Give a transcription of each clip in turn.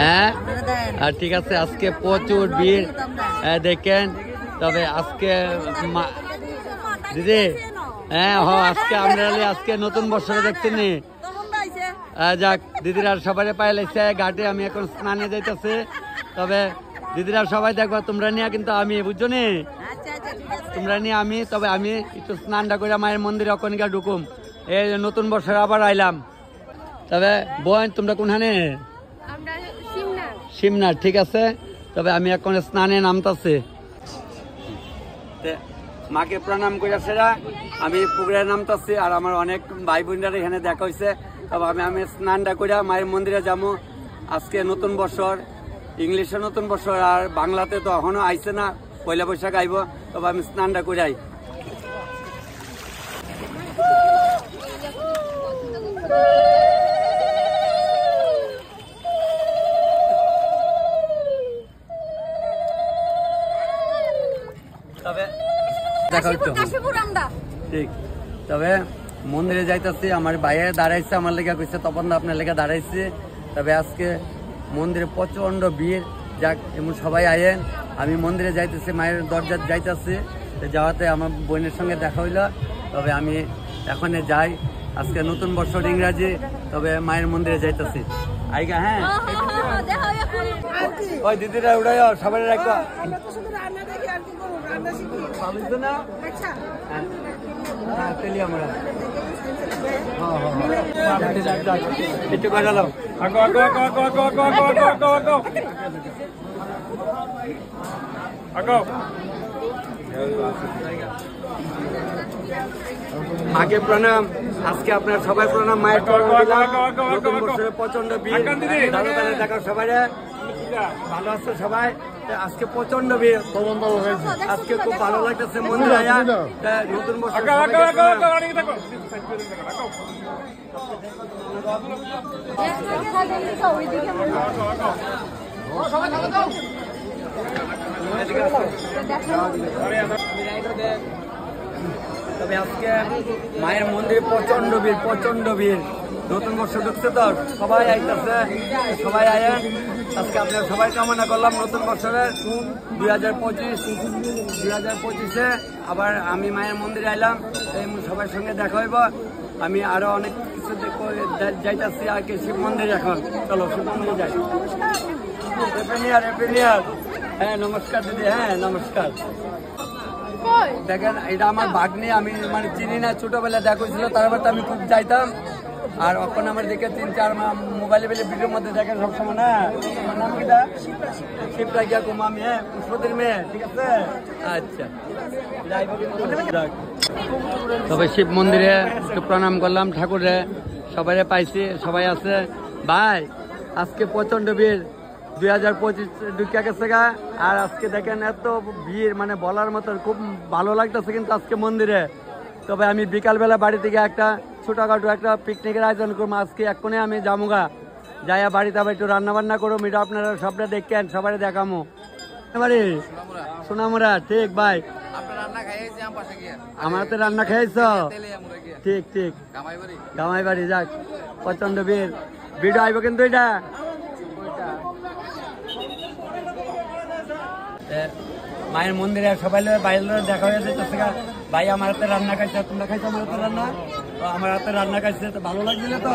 হ্যাঁ ঠিক আছে। আজকে প্রচুর ভিড় দেখেন। তবে আজকে দিদি হ্যাঁ আজকে আমরা আজকে নতুন বছরে দেখছি নি। যাক দিদিরা সবাই পাইলাইছে ঘাটে। আমি এখন স্নানে যাইতেছি। তবে দিদিরা সবাই দেখবা তোমরা নিয়ে, কিন্তু আমি বুঝছো নি তোমরা নিয়ে আমি। তবে আমি একটু স্নানটা করে মায়ের মন্দিরে ওখানকার ঢুকুম। এই নতুন বছরে আবার আইলাম। তবে বোন তোমরা কোনখানে? সিমনা। ঠিক আছে। তবে আমি এখন স্নানে নামতাছি। মাকে প্রণাম করে সেরা আমি পুকুরে নামতাছি। আর আমার অনেক ভাই বোনরা এখানে দেখা হয়েছে। তবে আমি স্নানটা করে মায়ের মন্দিরে যাবো। আজকে নতুন বছর, ইংলিশে নতুন বছর, আর বাংলাতে তো এখনো আইছে না, পয়লা বৈশাখ আইব। তবে আমি স্নানটা করে আই। ঠিক। তবে মন্দিরে যাইতেছি। আমার ভাইয়ের দাঁড়াইছে আমার লেগে কইছে তপন দা আপনার লেগে দাঁড়াইছে। তবে আজকে মন্দিরে প্রচন্ড ভিড়। যাক এমন সবাই আয়েন। আমি মন্দিরে যাইতেছি, মায়ের দরজা যাইতেছি। যাওয়াতে আমার বোনের সঙ্গে দেখা হইল। তবে আমি এখন যাই। আজকে নতুন বছর ইংরাজি। তবে মায়ের মন্দিরে যাইতেছি। আইগা হ্যাঁ ওই দিদিরা উড়াই সবাই রাখবা। না আমরা একটু কাটালাম। মাকে প্রণাম। আজকে আপনার সবাই প্রণাম। মায়ের প্রচন্ড ভিড়। দেখা সবাই ভালো আছে সবাই। আজকে প্রচন্ড ভিড়। আজকে খুব ভালো লাগতেছে মন্দিরে আয়া। নতুন বছর তবে আজকে মায়ের মন্দিরে প্রচন্ড ভিড়। নতুন বর্ষ ঢুকছে তো সবাই আইতেছে। সবাই আয়েন। আজকে আপনার সবাই কামনা করলাম নতুন বছরের 2025-এ আবার আমি মায়ের মন্দিরে আইলাম। সবার সঙ্গে দেখা হইব। আমি আরো অনেক কিছু যাইতেছি আর কি শিব মন্দির। এখন চলো শিব মন্দিরে যাই। Happy new year. হ্যাঁ নমস্কার দিদি। হ্যাঁ নমস্কার। দেখেন এটা আমার ভাগ্নি। আমি মানে চিনি না, ছোটবেলা দেখা হয়েছিল। তারপর তো আমি খুব যাইতাম। আর এখন আমার দেখে 3-4 মোবাইলে ভিডিওর মধ্যে দেখেন সবসময় না। আমার নাম কিটা? শিবরা গিয়া কুম। আমি পুষ্পতির মেয়ে। ঠিক আছে। আচ্ছা তবে শিব মন্দিরে একটু প্রণাম করলাম ঠাকুরে। সবাই পাইছি, সবাই আছে। ভাই আজকে প্রচন্ড ভিড়। 2025 ঢুকে গেছে গা। আর আজকে দেখেন এত ভিড়, মানে বলার মতো খুব ভালো লাগতেছে কিন্তু আজকে মন্দিরে। তবে আমি বিকালবেলা বাড়ি থেকে একটা ছোটখাটো একটা পিকনিকের আয়োজন করবো আজকে। এক্ষুনি আমি যামুগা। যাইয়া বাড়িতে আবার একটু রান্না বান্না করবো। এটা আপনারা সবটা দেখেন, সবাই দেখামো। বাড়ি সোনামুরা। ঠিক ভাই আমার তো রান্না খাইছ। ঠিক গামাই বাড়ি। যাক প্রচন্ড ভিড়। ভিডিও আইব কিন্তু এটা মায়ের মন্দিরে সবাই বাইরে দেখা হয়ে যাচ্ছে। ভাই আমার হাতে রান্না খাইছে, তোমরা খাইছো আমার হাতে রান্না। আমার হাতে রান্না খাইছে তো ভালো লাগছিল তো।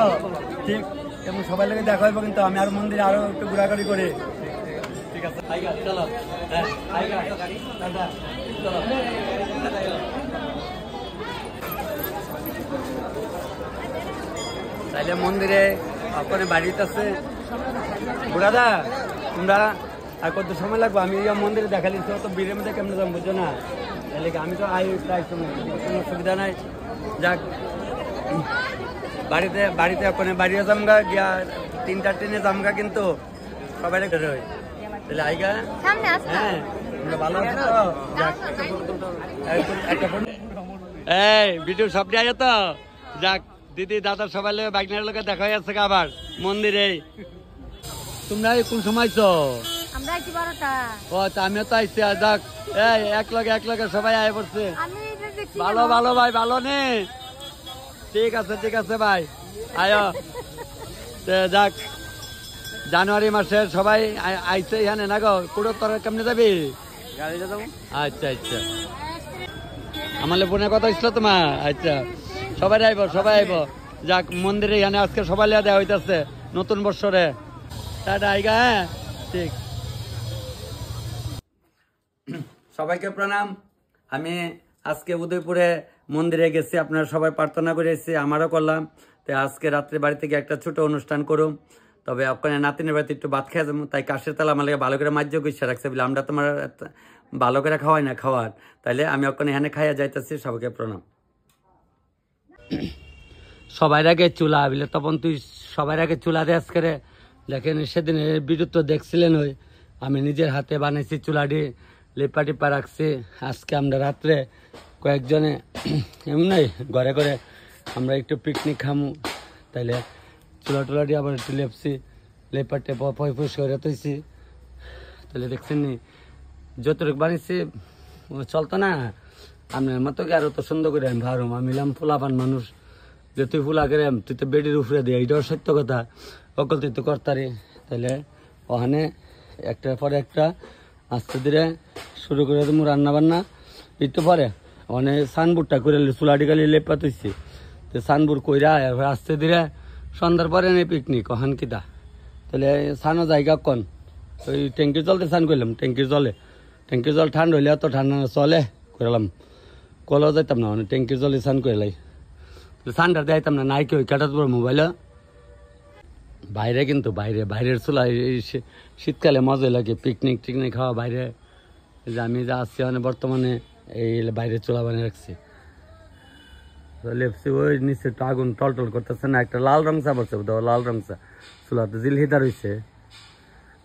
ঠিক এবং সবাই লোক দেখা হইব। কিন্তু আমি আর মন্দিরে আরো একটু ঘোরাঘুরি করি। ঠিক আছে চলো। তাইলে মন্দিরে আপনার বাড়িতে আছে বুড়াদা। তোমরা আর কত সময় লাগবে? আমি মন্দিরে দেখালি তো ভিড়ের মধ্যে কেমন যাবো বুঝছো না। তাহলে আমি তো আই প্রায় সময়, কোনো অসুবিধা নাই। যাক বাড়িতে ওখানে বাড়িও জামগা গিয়া 3টা ট্রেনে জামগা। কিন্তু সবাই হয় তাহলে আইগা। হ্যাঁ ভালো আছে তো। যাক এই ভিডিও সব দিয়ে তো। যাক দিদি দাদা সবাই লোক বাইকনার লোকে দেখা হয়ে যাচ্ছে আবার মন্দিরে। তোমরা কোন সময় আমিও তো আইসি। যাক এক লগে সবাই আয় পড়ছে। ভালো ভাই ভালো নে। ঠিক আছে ভাই আয়। যাক জানুয়ারি মাসে সবাই আইছে এখানে না গো, কুড়ো তোর কেমনে যাবি? গাড়িতে যাবো। আচ্ছা আচ্ছা, আমার বোনের কথা ছিল তোমার। আচ্ছা, সবাই আইব, সবাই আইব। যাক, মন্দিরে এখানে আজকে সবাই লিয়া দেওয়া হইতেছে নতুন বৎসরে। টাটা আইগা। হ্যাঁ ঠিক। সবাইকে প্রণাম। আমি আজকে উদয়পুরে মন্দিরে গেছি, আপনারা সবাই প্রার্থনা করে এসেছি, আমারও করলাম। তো আজকে রাত্রে বাড়ি থেকে একটা ছোট অনুষ্ঠান করুম, তবে ওখানে নাতিনের বাড়িতে একটু ভাত খেয়ে যাবো। তাই কাশের তালা আমার ভালো করে মাজ্য গুছিয়ে রাখছে বলে আমরা তোমার ভালো করে খাওয়াই না খাওয়ার, তাইলে আমি ওখানে এখানে খাইয়া যাইতেছি। সবাইকে প্রণাম। সবাই আগে চুলা বিলে, তখন তুই সবাই আগে চুলা দিয়ে আজকে দেখেন সেদিন ভিডিও তো দেখছিলেন, ওই আমি নিজের হাতে বানাইছি চুলাটি, লেপা টিপা রাখছি। আজকে আমরা রাত্রে কয়েকজনে এমনি ঘরে ঘরে আমরা একটু পিকনিক খামু, তাইলে চুলা টুলাটি আবার একটু লেপছি, লেপা টেপা পয় ফুস করে তৈছি। তাহলে দেখছেন নি যতটুকু বানিয়েছি চলতো না, আপনার মতো কি আরো তো সুন্দর করে আমি ভারুম। আমি মিলাম ফুলাপান মানুষ, যে তুই ফুলা করে তুই তো বেডির উপরে দিয়ে, এটাও সত্য কথা, অকল তুই তো করতারি। তাহলে ওখানে একটার পরে একটা আস্তে ধীরে শুরু করে দেবো রান্না বান্না। একটু পরে ওখানে সানবুরটা করে চুলাটি গালি লেপা তুইছি, তো সানবুর কইরা আস্তে ধীরে সন্ধ্যার পরে নেই পিকনিক ওখান কিটা। তাহলে সানো জায়গা কন ওই ট্যাঙ্কির জলতে স্নান করলাম, ট্যাঙ্কির জল ঠান্ডা হইলে এত ঠান্ডা চলে করলাম, কলেও যাইতাম না, মানে ট্যাঙ্কির জলে স্নান করলাই। স্নানটা যাইতাম না, নাই কি ওই কাটাত পর মোবাইলে বাইরে, কিন্তু বাইরের চুলা শীতকালে মজা লাগে, পিকনিক টিকনিক খাওয়া বাইরে। যে আমি যা আসছি মানে বর্তমানে এই বাইরে চুলা বানিয়ে রাখছি, লেপসি ওই নিচে একটু আগুন টলটল করতেছে না, একটা লাল রং চা পড়ছে, লাল রং চা চুলাতে জিলহিদার হয়েছে,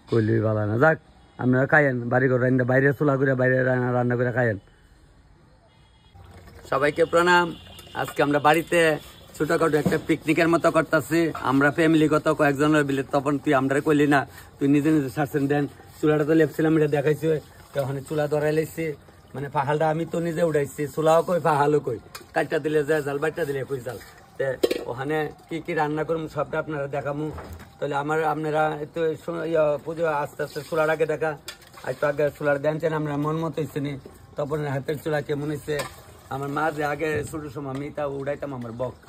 কইলি ভালো না। যাক, আপনারা খাইয়েন, বাড়ি করে বাইরে চুলা করে বাইরে রান্না করে খাইয়েন। সবাইকে প্রণাম। আজকে আমরা বাড়িতে ছোটখাটো একটা পিকনিকের মতো করতেছি, আমরা ফ্যামিলিগত কয়েকজনের বিলে। তখন তুই আমরা কইলি না, তুই নিজে নিজে শাসন দেন। চুলাটা তো লেপছিলাম, এটা দেখাইছি, ওখানে চুলা ধরাই লাইছি, মানে পাহালটা আমি তো নিজে উঠাইছি, চুলাও কই পাহালও কই, কাটটা দিলে যায় জাল, বাটটা দিলে কই জাল। ওখানে কি কি রান্না করুন সবটা আপনারা দেখামু। তাহলে আপনারা একটু পুজো আস্তে আস্তে চুলার আগে দেখা, একটু আগে চুলার দেনছেন, আমরা মন মতো হয়েছি নি। তখন হাতের চুলা কেমন হয়েছে, আমার মা যে আগে ছোট সময় আমি তা উড়াইতাম আমার বক্ত,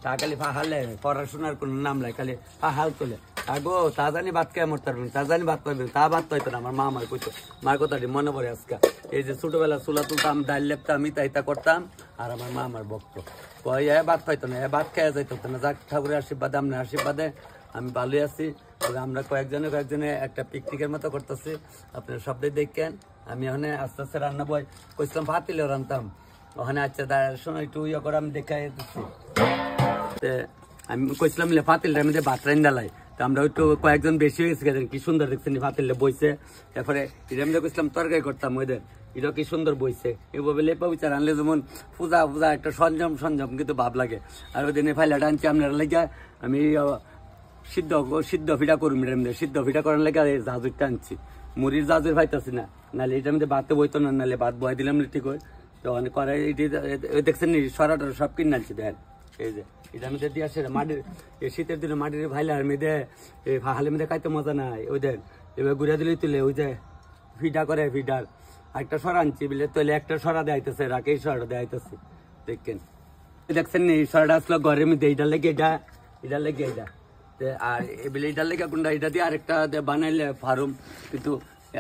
তা খালি পাহালে পড়াশোনার কোনো নাম লাই, খালি পাহাল তোলে আগো, তা জানি ভাত খেয়ে মরতে পারবেন, তা জানি ভাত পাইবেন, তা ভাত পাইতো না। আমার মা আমার কইতো, মার কথাটি মনে পড়ে আজকে। এই যে ছোটবেলা চুলা তুলতাম, ডাল লেপতাম, আমি তাইতা করতাম, আর আমার মা আমার বক্ত কয় ভাত পাইতো না, ভাত খেয়ে যাইতো না। যাক, ঠাকুরের আশীর্বাদে, আপনার আশীর্বাদে আমি ভালোই আছি। তবে আমরা কয়েকজনে একটা পিকনিকের মতো করতেছি, আপনারা সবটাই দেখেন। আমি ওখানে আস্তে আস্তে রান্না বই কইছিলাম, ভাতিলেও রান্তাম ওখানে। আচ্ছা শোনো একটু ইয়ে করে আমি দেখাই দিচ্ছি, আমি কইছিলাম ফাতিলটার মধ্যে ভাত রান ডালাই, তো আমরা একটু কয়েকজন বেশি হয়েছে, কি সুন্দর দেখছেন ফাতিলটা বইছে। তারপরে এটার মধ্যে কইছিলাম তরকারি করতাম, ওইদের এটা কি সুন্দর বইছে। এইভাবে লেপা বিচার আনলে যেমন পূজা একটা সঞ্জম কিন্তু ভাব লাগে। আর ওই দিনে ফাইলাটা আনছি আপনারা লেগে, আমি সিদ্ধ ফিটা করুন, সিদ্ধ ফিটা করার লেগে জাজুরটা আনছি, মুড়ির জাজুর ভাইতাছি না, নাহলে এটার মধ্যে ভাতে বইতো না, নাহলে ভাত বয় দিলাম ঠিক হয়। তো অনেক করে দেখছেন সরাটা সব কিনে আনছি, দেখেন এই যে এটা মধ্যে দিয়ে আসে মাটির, এই শীতের দিনে মাটির ভাইলার মেয়েদে এই হালের মধ্যে খাইতে মজা নাই। ওই দেন এবার ঘুরে দিলেই তুলে ওই যে ফিডা করে, ফিডার একটা সরা আনছি বলে তৈলে একটা সরা দেয়াইতেছে, রাখে এই সরাটা দেয়াইতেছে দেখেন। দেখছেন এই সরাটা আসলো ঘরের মধ্যে, এইটার লেগে এটার লেগে এটা, আর এবার এটার লেগে কোনটা এটা দিয়ে আরেকটা বানাইলে ফার্ম, কিন্তু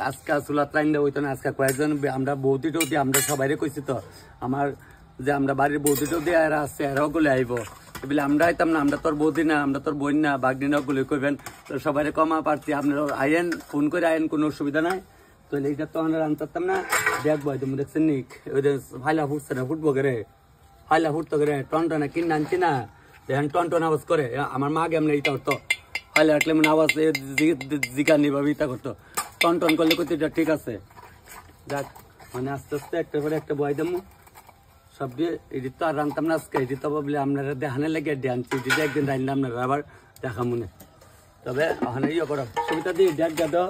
আজকা চুলা টাইম দেওয়া হইতো না। আজকে কয়েকজন আমরা বৌদি টৌদি আমরা সবাই কইছি, তো আমার যে আমরা বাড়ির বৌদি টৌদি এরা আসছে, এরাও গুলো আইব বলে আমরা আইতাম না, আমরা তোর বৌদি না, আমরা তোর বোন না, বাগদিনা গুলো কইবেন, তো সবাই কমা পারছি, আপনারা আইন ফোন করে আইন, কোনো অসুবিধা নাই। তো এইটা তো আমরা আনতাম না, দেখবো তুমি দেখছেন নি ওই ফাইলা ফুটছে না, ফুটবো করে ফাইলা ফুটতো করে টনটনে কিনে আনছি না, দেখেন টনটন আওয়াজ করে। আমার মা কেমন ইটা করতো, ফাইলা রাখলে মানে আওয়াজ জিকা নিভাবে ইটা করতো, টন করলে কত এটা ঠিক আছে। যাক, মানে আস্তে আস্তে একটা করে একটা বয় দেবো সব দিয়ে। এটি তো আর রান্তাম না আজকে, এটি তো বলে আপনারা দেখানে লেগে আনছি, এটি একদিন রান্না আপনারা আবার দেখা মনে। তবে ওখানে ইয়ে করো সুবিধা দিয়ে দেখ গা দাও,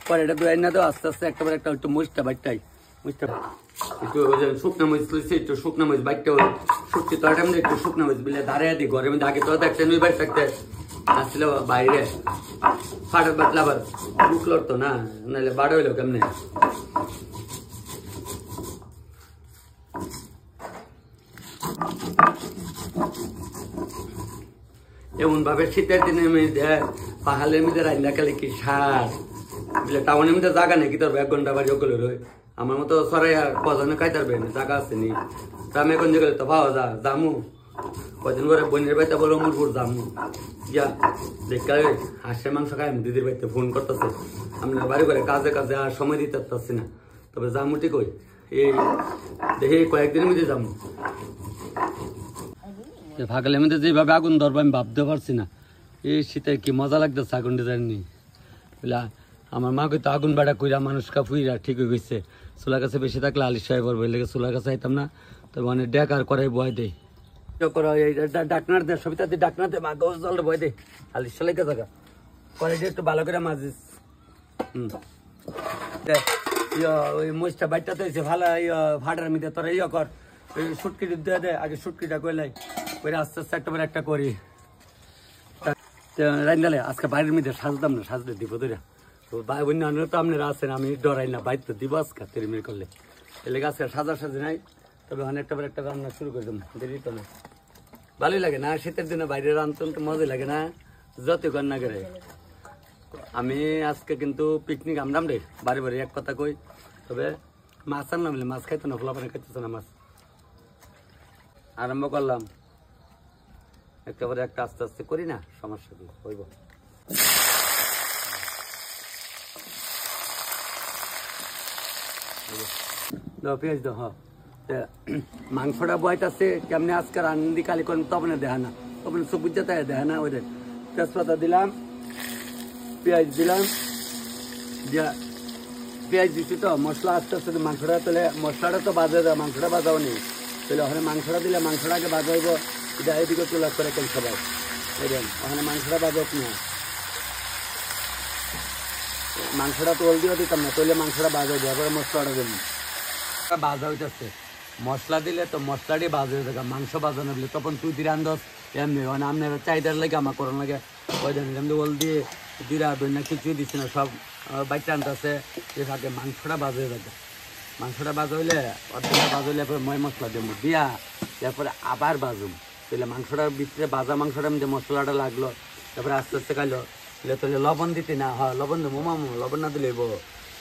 পরে এটা দু না দাও, আস্তে আস্তে একটা একটু মুচটা বাইকটাই মুচটা একটু শুকনা মরিচ তুলছি, একটু শুকনা মরিচ বাইকটা শুকছি, তো একটু শুকনা মরিচ বলে দাঁড়িয়ে দিই ঘরের মধ্যে। আগে তো দেখছেন ওই বাড়ি থাকতে আসছিল বাইরে ফাটার বাতলা আবার বুক লড়তো না, নাহলে বাড়ো হইলো কেমনে। এমন ভাবে শীতের দিনের মধ্যে পাহাড়ের মধ্যে রান্না খেলে কি সার, বুঝলে টাউনের মধ্যে জায়গা নেই কি তোর 1 ঘন্টা বাড়ি ওগুলো রয়ে আমার মতো সরাই আর কজনে খাইতে পারবে না, জায়গা আছে নি। গ্রামে গঞ্জে গেলে তো পাওয়া যা জামু কদিন করে বোনের বাড়িতে বলো মুরপুর জামু গিয়া দেখা হাঁসের মাংস খাই দিদির বাড়িতে ফোন করতেছে, আপনার বাড়ি করে কাজে কাজে আর সময় দিতে পারছি না, তবে জামু ঠিক ওই এই দেখি কয়েকদিনের মধ্যে জামু। ফাঁকালের মধ্যে যেভাবে আগুন ধরবো আমি ভাবতে পারছি না, এই শীতে কি মজা লাগতেছে আগুন ডিজাইন নিয়ে। বুঝলা আমার মাকে তো আগুন বাড়া কইরা মানুষ কাপুইরা ঠিক হয়ে গেছে, চুলার কাছে বেশি থাকলে আলিশ সাহেব পড়বো, লেগে চুলার কাছে আইতাম না, তবে অনেক ডেক আর করাই বয় দেয় ডাকনার দেয় সবিতা দিয়ে ডাকনার দেয় মা গোস জল বয় দেয় আলিশ লেগে থাকা করাই দিয়ে একটু ভালো করে মাজিস। ওই মোচটা বাইরটা তো ভালো ফাটার মধ্যে তোরা কর ওই সুটকিটি দিয়ে দেয়, আগে সুটকিটা কইলাই ওই আস্তে আস্তে একটা একটা করি রান্দালে। আজকে বাড়ির মধ্যে সাজতাম না, সাজলে দিব ধরে ভাই বোন তো আপনারা আছেন, আমি ডরাই না, বাইর তো দিব আজকে তেরিমির করলে এলে আজকে সাজা সাজি নাই, তবে অনেকটা একটা রান্না শুরু করে দেবো, দেরি তো না। ভালোই লাগে না শীতের দিনে বাইরে রান্না তো মজাই লাগে না, যত কর না করে। আমি আজকে কিন্তু পিকনিক আমরাম রে বাড়ি বাড়ি এক কথা কই, তবে মাছ আনলাম মাছ খাইতো না, ফোলা পানি খাইতেছে না, মাছ আরম্ভ করলাম একেবারে একটা আস্তে আস্তে করি না, সমস্যা কি হইব। পেঁয়াজ দাও হ্যাঁ, মাংসটা বয়তাছে কেমনি আজকে রান্দি কালি করেন তখন দেখা না, তখন সবুজ যাতে দেখা না। ওই তেজপাতা দিলাম, পেঁয়াজ দিলাম, দিয়া পেঁয়াজ দিচ্ছি তো মশলা আস্তে আস্তে মাংসটা তাহলে মশলাটা তো বাজে দেয়, মাংসটা বাজাও নেই, তাহলে ওখানে মাংসটা দিলে মাংসটা আগে বাজাইব, এটা এদিকে তোলা করে কেন সবাই বুঝলেন, ওখানে মাংসটা বাজাক না, মাংসটা তো দিয়েও দিতাম না, তাহলে মাংসটা বাজাই দেওয়া পরে মশলাটা দেবেন বাজা হইতেছে। মশলা দিলে তো মশলাটি বাজা হয়ে থাকে, মাংস বাজানো দিলে তখন তুই দিলে আন্দাজ এমনি মানে আপনার চাহিদার লাগে আমার করার লাগে ওই দিন এমনি ওল দিয়ে দিরা দৈন্য কিছুই দিচ্ছি না, সব বাইকটা আনতেছে যে থাকে মাংসটা বাজা হয়ে থাকে। মাংসটা বাজা হইলে অর্ধেকটা বাজা হইলে ময় মশলা দেবো দিয়া তারপরে আবার বাজুম, তাহলে মাংসটার ভিতরে বাজা মাংসটার মধ্যে মশলাটা লাগলো, তারপরে আস্তে আস্তে খাইলো তাহলে লবণ দিতে না হয়, লবণ দেবো মামু লবণ না দিলে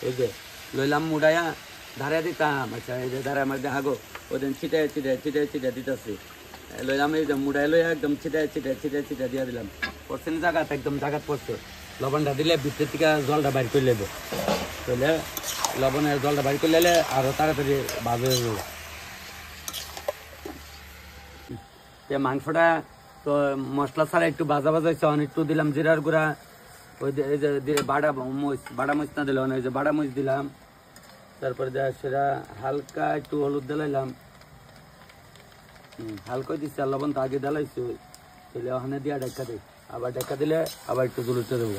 এই যে লইলাম মুড়াইয়া ধারে দিতাম। আচ্ছা এই যে ধারের মধ্যে হাগো ওই দিন ছিটাই ছিটাই ছিটাই ছিটাই দিতেছি, লইলাম এই যে মুড়াই লইয়া একদম ছিটাই ছিটাই ছিটাই ছিটাই দিয়ে দিলাম, পড়ছে না জায়গাত একদম জায়গাত পড়ছে, লবণটা দিলে ভিতরের থেকে জলটা বাইর করে নেবো, তাহলে লবণের জলটা বাইর করে নিলে আরো তাড়াতাড়ি ভাজে যাবে। মাংসটা তো মশলা ছাড়া একটু ভাজা ভাজা হয়েছে, একটু দিলাম জিরার গুঁড়া, ওই যে বাড়া মরিচ না দিলাম, ওই যে বাড়া মরিচ দিলাম, তারপরে সেটা হালকা একটু হলুদ দিলাইলাম, হালকা দিচ্ছি আর লবণ তো আগে দিলাইছি, তাহলে ওখানে দিয়া ডাক্কা দিই, আবার ডাক্কা দিলে আবার একটু জলুতে দেবো।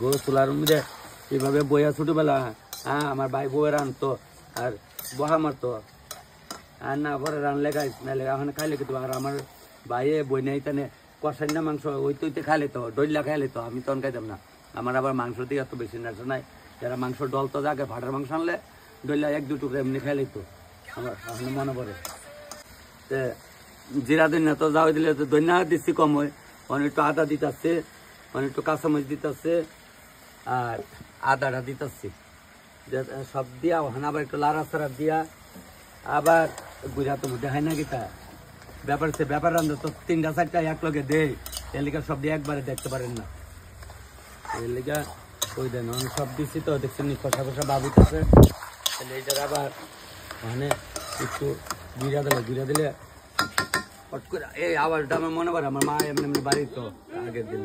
গো চুলার মধ্যে এইভাবে বইয়া ছোটবেলা হ্যাঁ আমার ভাই বউয়ের আনতো আর বহা মারতো, আর না পরে রানলে খাইস নাহলে ওখানে খাইলে কিন্তু, আর আমার ভাইয়ে বই নেই তানে কষাই না মাংস ওই তৈতে খাইলে তো ডইলা খাইলে তো, আমি তখন খাইতাম না, আমার আবার মাংস দিয়ে এত বেশি নেশা নাই, যারা মাংস ডল তো যাকে ভাটার মাংস আনলে ডইলা 1-2 টুকরা এমনি খাইলে তো আমার ওখানে মনে পড়ে। জিরা দৈন্য তো যাওয়া দিলে তো দৈন্য দিচ্ছি কম হয়, অনেক একটু আদা দিতেছে, অনেক একটু কাঁচামরিচ দিতেছে আর আদাটা দিতেছি, সব দিয়া ওখানে আবার একটু লাড়াচাড়া দিয়া আবার গুজা তো দেখায় না কিতা ব্যাপার, সে ব্যাপার রান্ধে তো 3-4টা এক লগে দেয়, এর লিগা সব দিয়ে একবারে দেখতে পারেন না, এর লিগা ওই দেন সব দিচ্ছি তো দেখছেন কষা কষা বাবুতেছে, তাহলে এইটার আবার ওখানে একটু জিরা দিলে হট করে এই আওয়াজটা আমার মনে পড়ে, আমার মা এমনি এমনি বাড়ি তো আগের দিন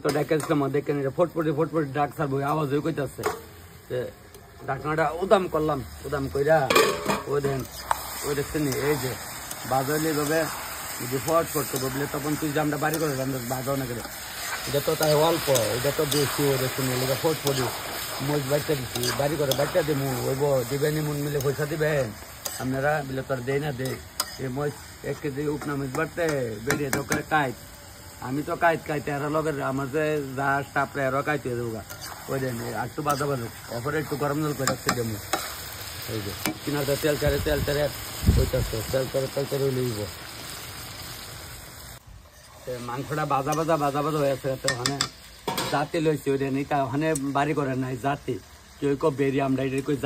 তো ডেকেছিলাম, দেখেন ফটফটি ডাক ছাড়বো আওয়াজ হয়ে কইতেছে, ডাকনাটা উদাম করলাম, উদাম কইরা ওই দেন ওই দেখছেন এই যে বাজাইলে ভাবে যদি ফট করতে বললে তখন তুই যে আমরা বাড়ি করে বাজাও না করে, এটা তো তাই অল্প, এটা তো বেশি ও দেখুন এলাকা ফটফটি মোজ বাচ্চা দিচ্ছি বাড়ি করে বাচ্চা দিমু ওইব দিবেন মন মিলে পয়সা দিবেন আপনারা বলে তোর দেয় না দেয় এই মোজ 1 কেজি উপনা মোজ বাড়তে বেরিয়ে তো করে কাইট আমি তো কাইতে এর লগের আমার যে যা স্টাফরা এরও কাইতে দেবো ওই দেন একটু বাজা বাজো এরপরে একটু গরম জল করে রাখতে দেবো এই যে কিনারটা তেল চারে ওইটাছে তেল চারে লইব মাংসটা বাজা বাজা হয়েছে তো ওখানে জাতি লইছি ওই দেন এটা ওখানে বাড়ি করে নাই জাতি কেউ কেউ বেরি আমরা এটা কই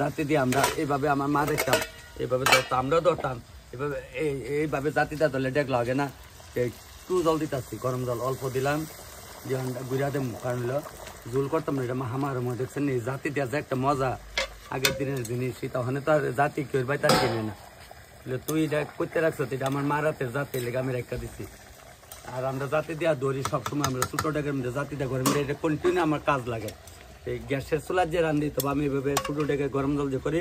জাতি দিয়ে আমরা এইভাবে আমার মা দেখতাম এইভাবে ধরতাম আমরাও ধরতাম এইভাবে জাতিটা ধরলে ডেক লাগে না একটু জল দিতেছি গরম জল অল্প দিলাম দিয়ে গুড়াতে কারণ জুল করতাম না এটা মাহামার মধ্যে দেখছেন এই জাতি দেওয়া যে একটা মজা আগের দিনের জিনিস তখন তো আর জাতি কেউ ভাই তার কিনে না তুই এটা করতে রাখছো এটা আমার মারাতে জাতি লেগে আমি রেখা দিছি আর আমরা জাতি দেওয়া দৌড়ি সবসময় আমরা ছোটো ডেকের মধ্যে জাতিটা করে এটা কন্টিনিউ আমার কাজ লাগে এই গ্যাসের চুলার যে রান্ধি তবে আমি এভাবে ছোটো ডেকে গরম জল যে করি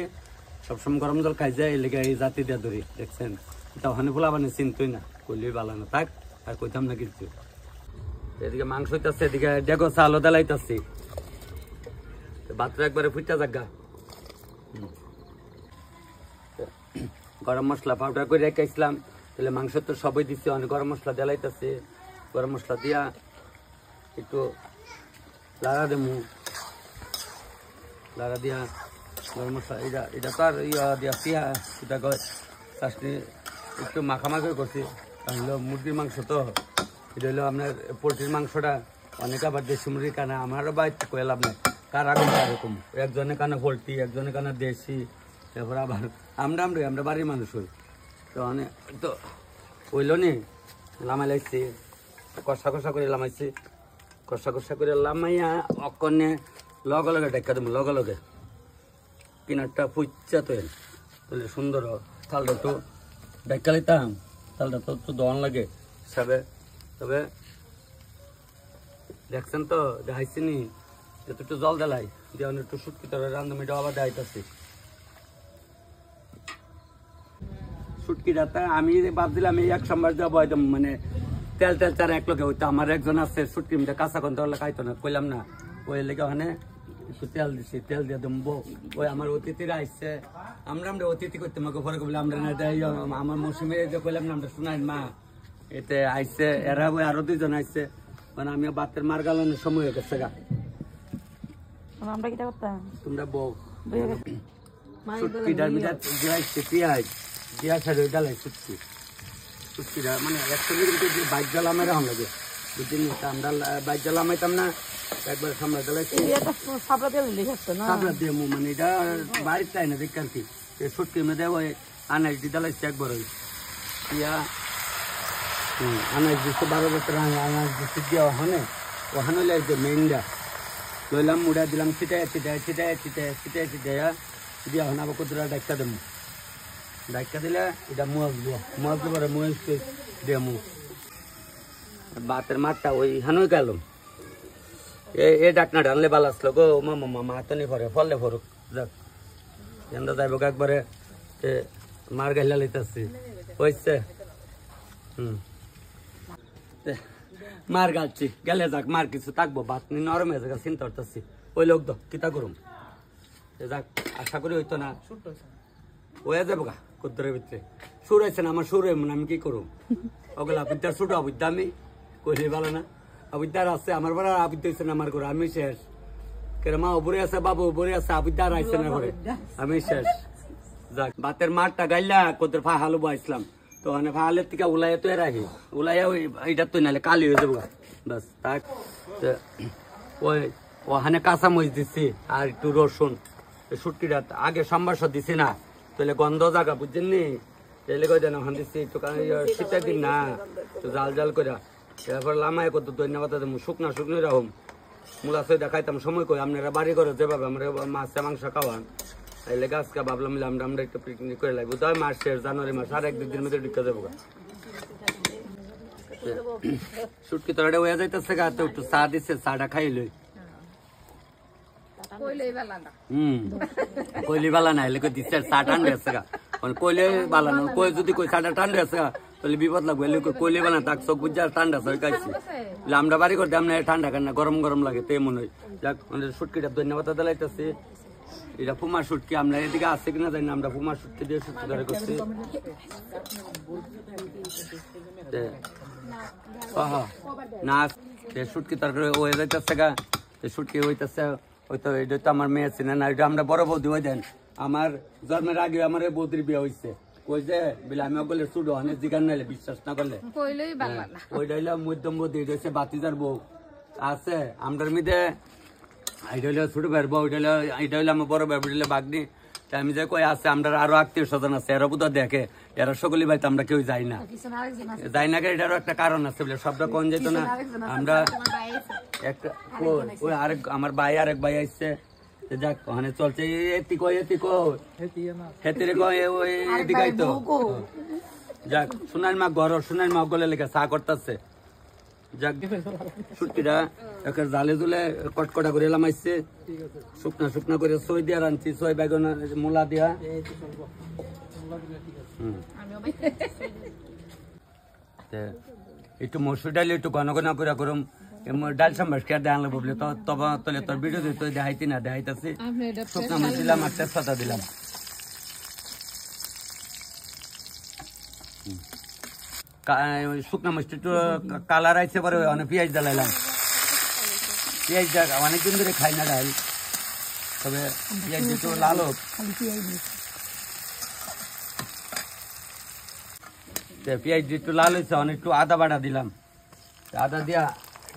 সবসময় গরম জল খাই যায় এই লেগে এই জাতি দেওয়া ধরি দেখছেন তখন ফুলা মানে চিনতই না করলেই ভালো না থাক আর কইতাম না কিছু এদিকে মাংস হইতেছে এদিকে দেখো চালও দেলাইতেছি ভাতটা একবারে ফুটা জাগা গরম মশলা পাউডার করে রেখেছিলাম তাহলে মাংস তো সবই দিচ্ছি অনেক গরম মশলা দেলাইতেছি গরম মশলা দিয়া একটু লাড়া দেবো লাড়া দিয়া গরম মশলা এটা তো আর ইয়া দিয়া পিয়া এটা চাষনি একটু মাখামাখি করছি কারণ হলো মুরগির মাংস তো এটা হলো আপনার পোলট্রির মাংসটা অনেক আবার দেশি মুরগির কানা আমারও বাড়িতে কইলাম না কারা এরকম একজনের কানা পোলট্রি একজনের কানা দেশি তারপর আবার আমরা বাড়ির মানুষ হই তো অনেক তো হইল নি লামাই লাগছি কষা করে লামাইছি কষা করে লামাইয়া অকনে লগে ডেকা দেবো লগে কিনারটা ফুচ্চা তাহলে সুন্দর থালটা একটু ডেকা লিতাম তালটা তো একটু দন লাগে হিসাবে তবে দেখছেন তো দেখাইছি নি একটু জল দেলাই দিয়ে একটু শুটকি তবে রান্ধমিটা আবার দেখাইতেছি শুটকিটা আমি ভাবছিলাম এই এক সম্বার যাবো একদম মানে তেল চার এক লোকে হইতো আমার একজন আছে শুটকি মিটা কাঁচা কন্ত খাইতো না কইলাম না ওই লেগে ওখানে একটু তেল দিছি তেল দিয়ে দেবো ওই আমার অতিথিরা আসছে আমরা অতিথি করতে আমাকে পরে বলে আমরা না আমার মৌসুমে যে কইলাম না আমরা শোনাই মা এতে আইসে এরা ওই আরো দুইজন আইসে মানে আমি বাতের মার গালানোর সময় হয়ে গেছে গা আমরা কিটা করতাম তোমরা বউ শুটকিটার মিটা দিয়েছে পেঁয়াজ দিয়া ছাড়ে ওই ডালাই শুটকিটা মানে একচুয়ালি কিন্তু যে বাইক জ্বালামাই রাখুন লাগে বুঝলি আমরা বাইক জ্বালামাইতাম না একবার সামলা জ্বালাইছি সাবলা তেল লিখাচ্ছে না সাবলা দিয়ে মানে এটা বাড়ির চাই না দেখ আর কি শুটকির মধ্যে ওই আনাজ দিয়ে জ্বালাইছি একবার ওই ইয়া আনাজ দিচ্ছে 12 বছর আনাজ দিচ্ছে দিয়ে ওখানে লাগছে মেইনটা লইলাম মুড়া দিলাম ছিটাই দিয়া এখন আবার কতটা ডাক্কা দেবো ডাক্কা দিলে এটা মাছ দেবো মুজ দিয়ে বাতের মাঠটা ওই হানুই গেলাম এ ডাকনা ঢাললে ভালো আসলো গো মামা হাতনি ভরে ফললে ভরুক যাক এন্দা যাইব একবারে মার গাইলা লইতেছি হয়েছে মার গাচ্ছি গেলে যাক মার কিছু থাকবো বাত নি নরম হয়ে যাক চিন্তা করতেছি ওই লোক তো কিতা করুম যাক আশা করি হইতো না হয়ে যাবো গা কুদ্দুরের ভিতরে সুর হয়েছে না আমার সুর হয়ে আমি কি করুম ওগুলো আবিদ্যার ছোট আবিদ্যা আমি কইলে ভালো না আবিদ্যার আছে আমার বড় আবিদ্যা হয়েছে না আমার ঘরে আমি শেষ কেন মা উপরে আছে বাবু উপরে আছে আবিদ্যার আইসে না ঘরে আমি শেষ যাক বাতের মাঠটা গাইলা কোদের ফা হালু বাইছিলাম তো মানে ফালের থেকে উলাইয়া তো রাখি উলাইয়া ওই এইটা তো নাহলে কালি হয়ে যাবো বাস তাক ওই ওখানে কাঁচামরিচ দিচ্ছি আর একটু রসুন শুটকিটা আগে সম্বাস দিছি না তাহলে গন্ধ জায়গা বুঝছেন নি তাহলে কই দেন ওখান দিচ্ছি একটু শীতের দিন না তো জাল করে তারপর লামায় কত ধন্যবাদ দেবো শুকনা রাখুম মূলা সই দেখাইতাম সময় কই আপনারা বাড়ি করে যেভাবে আমরা মাছ মাংস খাওয়ান তাইলে গাছকা ভাবলাম আমরা একটু পিকনিক করে লাগবো তাই মাস শেষ জানুয়ারি মাস আর 1-2 দিনের মধ্যে ঢুকে যাবো শুটকি তোরা হয়ে যাইতেছে গা তো একটু চা দিচ্ছে চাটা খাইলই কইলি বালা না এলে দিচ্ছে চা ঠান্ডা আছে গা কইলে বালা না কই যদি কই চাটা ঠান্ডা আছে গা তাহলে বিপদ লাগবে এলে কইলে বালা তাক চোখ বুঝা ঠান্ডা আছে খাইছি আমরা বাড়ি করতে আমরা ঠান্ডা খান না গরম লাগে তে মনে হয় যাক শুটকিটা ধন্যবাদ দিলাইতেছি এটা ফুমা শুটকি আমরা এদিকে আছে কিনা জানি না আমরা ফুমা শুটকি দিয়ে শুটকি ধরে করছি না শুটকি তরকারি হয়ে যাইতেছে গা, শুটকি হইতেছে। ওই তো এটা তো আমার মেয়ে ছিল না, এটা আমরা বড় বৌদি ওই দেন। আমার জন্মের আগে আমার বৌদির বিয়ে হয়েছে। ওই যে বলে আমি বলে শুধু অনেক জিগান নাইলে বিশ্বাস না করলে ওইটা হইলো মধ্যম বৌদি, এটা হচ্ছে বাতিজার বউ আছে আমরার মধ্যে। এটা হইলো ছোট ভাইয়ের বউ, এটা হইলো আমার বড় ভাই, বুঝলে বাগনি। আমি যে কই আছে আমরা আরো আত্মীয় স্বজন আছে, এরা বোধ দেখে, এরা সকলে ভাই আমরা কেউ যাই না, যাই না। এটারও একটা কারণ আছে বলে সবটা কোন যেত না। আমরা একটা ওই আরেক আমার ভাই আরেক ভাই আসছে, যাক ওখানে চলছে এতিকো হেতিরে ওই এদিকাই তো যাক সোনার মা ঘর, সোনার মা গলে লেগে চা করতেছে। যাক শুটকিটা একটা জালে জুলে কটকটা করে এলাম আসছে, শুকনা শুকনা করে সই দিয়া রাঁধছি, সই বেগুন মূলা দিয়া। একটু মসুর ডাল একটু ঘন ঘন করে করুম, ডাল সম্বাস খেয়ে দেখান লাগবো বলে তবে তোলে তোর ভিডিও দিতে দেখাইতি না, দেখাইতেছি। শুকনা মরিচ দিলাম আর তেজপাতা দিলাম। শুকনা মরিচ একটু কালার আইছে পরে অনেক পেঁয়াজ জ্বালাইলাম। পেঁয়াজ অনেকদিন ধরে খাই না ডাল, তবে পেঁয়াজ একটু লাল হোক। পেঁয়াজ একটু লাল হয়েছে, অনেক একটু আদা বাটা দিলাম। আদা দিয়া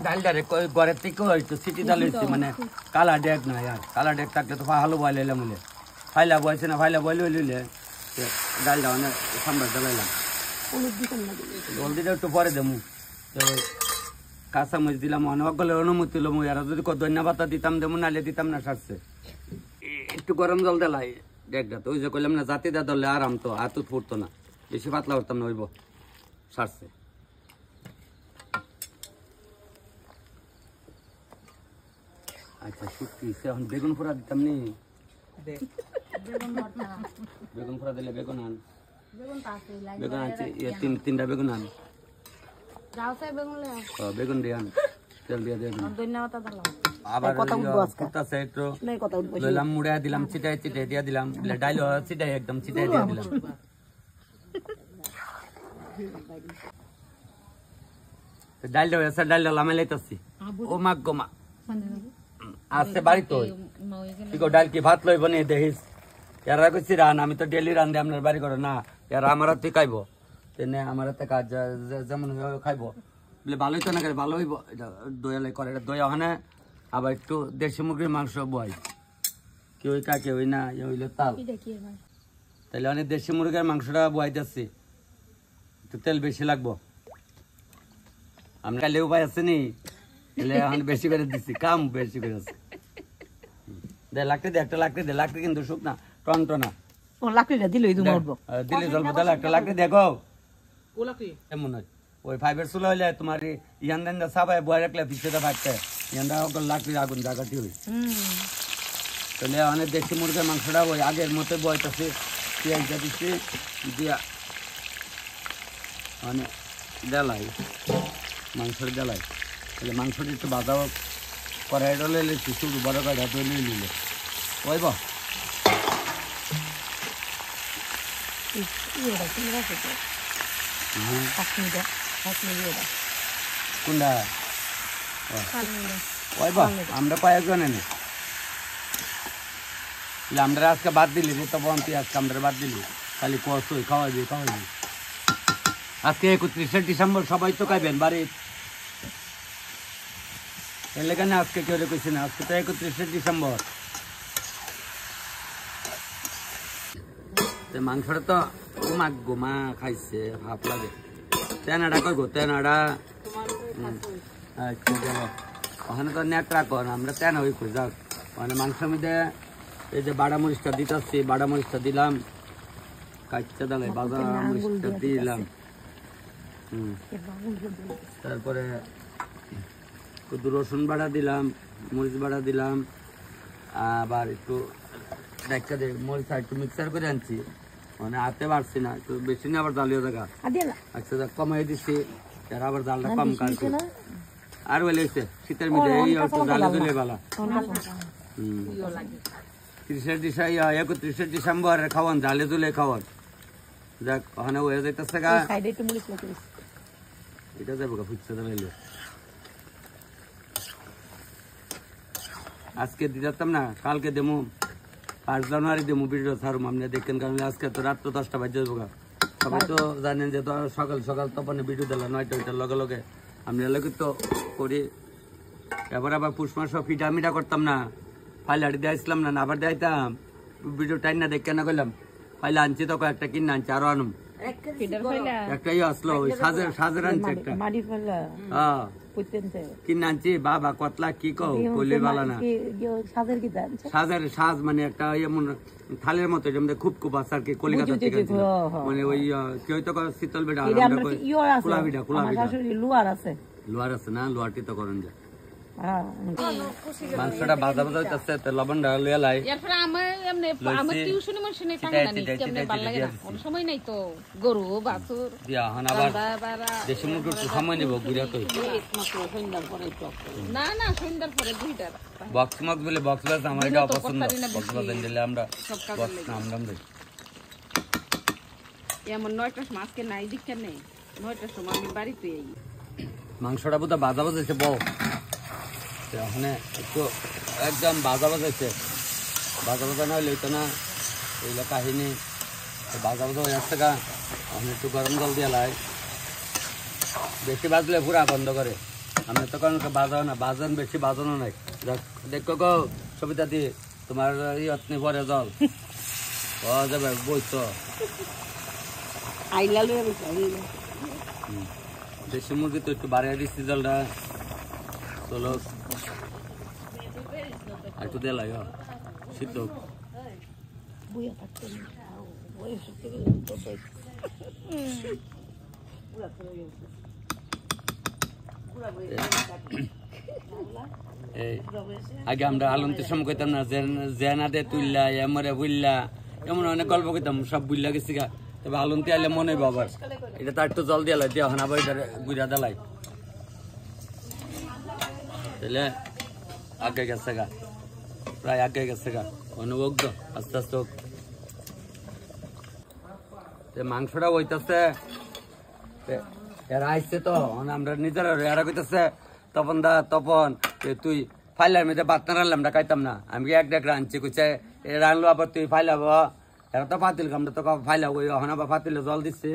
ডালটারে ঘরের থেকেও একটু সিটি ডাল হয়েছে, মানে কালা ডেক নয়। আর কালা ডেক থাকলে তো ভালো বয়েল এলাম বলে, ফাইলা বয়েছে না, ফাইলা বয়েল হইলে ডালটা অনেক সাম্বার জ্বালাইলাম। হলদিটা একটু পরে দেবো, কাঁচামরিচ দিলাম, অনেক গলে অনুমতি লম। এরা যদি ধনিয়া পাতা দিতাম দেবো, নাহলে দিতাম না, সারছে। একটু গরম জল দিলাই ডেকটা, তো ওই যে করলাম না জাতি দা ধরলে আরাম তো, হাত ফুটতো না, বেশি পাতলা করতাম না, হইব সারছে। আচ্ছা শুটকি এখন বেগুন পোড়া দিতাম নি, বেগুন পোড়া দিলে বেগুন আন, বেগুন আনছি তিনটা বেগুন আন, বেগুন দিয়ে আন, তেল দিয়ে দিয়ে আবার একটু লইলাম, মুড়ে দিলাম, চিটাই চিটাই দিয়ে দিলাম, ডাইল চিটাই একদম চিটাই দিয়ে দিলাম। ডাইলটা হয়েছে, ডাইলটা লামে লাইতেছি। ও মা গো মা আসছে বাড়ি তো ডাল কি ভাত লইব নি দেখিস। এরা কইছি রান, আমি তো ডেলি রান দিয়ে আপনার বাড়ি করে না, এরা আমার হাতে খাইব, তেনে আমার হাতে কাজ যেমন খাইব বলে ভালোই তো না, ভালো হইব। এটা দয়ালে করে, এটা দয়া ওখানে আবার একটু দেশি মুরগির মাংস বয়, কেউ কা কেউ না, এ হইলো তাল। তাহলে অনেক দেশি মুরগির মাংসটা বয় যাচ্ছি, একটু তেল বেশি লাগবো। আমরা কালে উপায় আছে নি, এখন বেশি করে দিচ্ছি, কাম বেশি করে আছে। দে লাকড়ি দে, একটা লাকড়ি দে, লাকড়ি কিন্তু শুকনা টনটনা দিলে জলবো, তাহলে একটা লাকড়ি দেখো এমন হয়। ওই ফাইভের চুলা হইলে তোমার ইয়ান দেন সাবাই বয়ে রাখলে পিছিয়ে ভাবতে ইয়ানটা লাকড়ির আগুন জায়গাটি হই। তাহলে অনেক দেশি মুরগির মাংসটা ওই আগের মতো বয়টাছে, পেঁয়াজটা দিচ্ছি দিয়া মানে জ্বালাই, মাংসের জ্বালাই। তাহলে মাংসটা একটু বাঁধা কড়াইটা লইলে শুধু বড় কড়াইটা তৈরি নিলে ওইব। কোনটা ওইব আমরা কয়েকজন এনে আমরা আজকে বাদ দিলি, তবে তুই আজকে আমরা বাদ দিলি, খালি কষই খাওয়াবি খাওয়াবি। আজকে 31 ডিসেম্বর, সবাই তো খাইবেন বাড়ির এলাকানে, আজকে কেউ কইছে না, আজকে তো 31 ডিসেম্বর। মাংসটা তো গোমা গোমা খাইছে, ভাব লাগে। তেনাডা কই গো, তেনাডা আচ্ছা গেল ওখানে তো নেট রাখুন, আমরা তেনা ওই কই যাক। মানে মাংসের মধ্যে এই যে বাড়া মরিচটা দিতেছি, বাড়া মরিচটা দিলাম, কাঁচা ডালে বাজা মরিচটা দিলাম। তারপরে একটু রসুন বাড়া দিলাম, মরিচ বাড়া দিলাম, আবার একটু দেখা যায় মরিচ একটু মিক্সার করে আনছি, মানে হাতে বাড়ছি না, একটু বেশি না আবার জালিও জায়গা। আচ্ছা কমাই দিচ্ছি, আবার জালটা কম কাটছি। আর বলে শীতের মধ্যে এই জালে দিলে ভালো। 31 ডিসেম্বর খাওয়ান, জালে তুলে খাওয়ান। যাক ওখানে হয়ে যাইতেছে গা। এটা যাবো ফুটছে দেবে আজকে দিতাম না কালকে দেবো 5 জানুয়ারি দেবো ভিডিও ছাড়ুম আপনি দেখেন কারণ আজকে তো রাত্র 10টা বাজে যাবো সবাই তো জানেন যে তো সকাল সকাল তখন ভিডিও দিলাম 9টা লগে লগে আমি লগে তো করি এবার আবার পুষ্পা সব পিঠা মিঠা করতাম না ফাইলে হাড়ি দিয়ে আসলাম না আবার দেখাইতাম ভিডিও টাইম না দেখে না করলাম ফাইলে আনছি তো কয়েকটা কিনে আনছি আরো আনুম একটাই আসলো ওই সাজের আনছি একটা হ্যাঁ কিনে আনছি বাবা কতলা কি কও কইলে বালা না সাজের সাজ মানে একটা থালের মতো খুব খুব আছে আর কি কলিকাতা থেকে মানে ওই কি হয়তো শীতল বেড়া কুলা পিঠা লোয়ার আছে না লোয়ারটি তো করেন যায় মাংসটা ভাজা ভাজা হইতাছে তো লবণ ঢালিয়া লাই এরপর আমার টিউশনে মশনে থাকে না নি কেমনে ভালো লাগে না কোন সময় নাই তো গরু বাছুর দিয়া হন আবার দেশি মুরগির তো সময় নিব গুড়া তো না না সন্ধ্যার পরে দুইটা বক্স মগ বলে বক্স বাজ আমার এটা পছন্দ বক্স বাজ দিলে আমরা বক্স নাম দেই এমন 9টার সময় আজকে নাই দিকে নেই 9টার সময় আমি বাড়িতে আই মাংসটা বুঝা ভাজা ভাজাইছে বউ ওখানে একটু একদম ভাজা ভাজাইছে ভাজা ভাজা না হইলে তো না এইগুলো কাহিনী ভাজা ভাজা হয়ে যাচ্ছে গা আমি একটু গরম জল দিয়ে লাই বেশি ভাজলে পুরা বন্ধ করে আমি তো কারণ বাজাও না বাজান বেশি বাজানো নাই দেখো গো সবিতা দি তোমার ইয়ত্নি পরে জল ও যাবে বইছ দেশি মুরগি তো একটু বাড়িয়ে দিচ্ছি জলটা চলো একটু দিয়ে লাগে সিদ্ধ আগে আমরা আলন্তের সময় কইতাম না জেনা দে তুললা এমরে বুললা এমন অনেক গল্প কইতাম সব বুললা গেছি গা তবে আলন্তি আইলে মনে বাবার এটা তার একটু জল দিয়ে লাই দিয়ে আবার এটা গুড়া দালাই তাহলে আগে গেছে গা প্রায় আগে গেছে গা অনুভব তো আস্তে আস্তে হোক মাংসটা হইতেছে এরা আসছে তো আমরা নিজেরা এরা কইতেছে তপন দা তপন তুই ফাইলার মধ্যে বাত না রানলাম না খাইতাম না আমি এক দেখ রানছি কইছে রানলো আবার তুই ফাইলাব এরা তো ফাতিল আমরা তো ফাইলাব এখন আবার ফাতিলে জল দিচ্ছে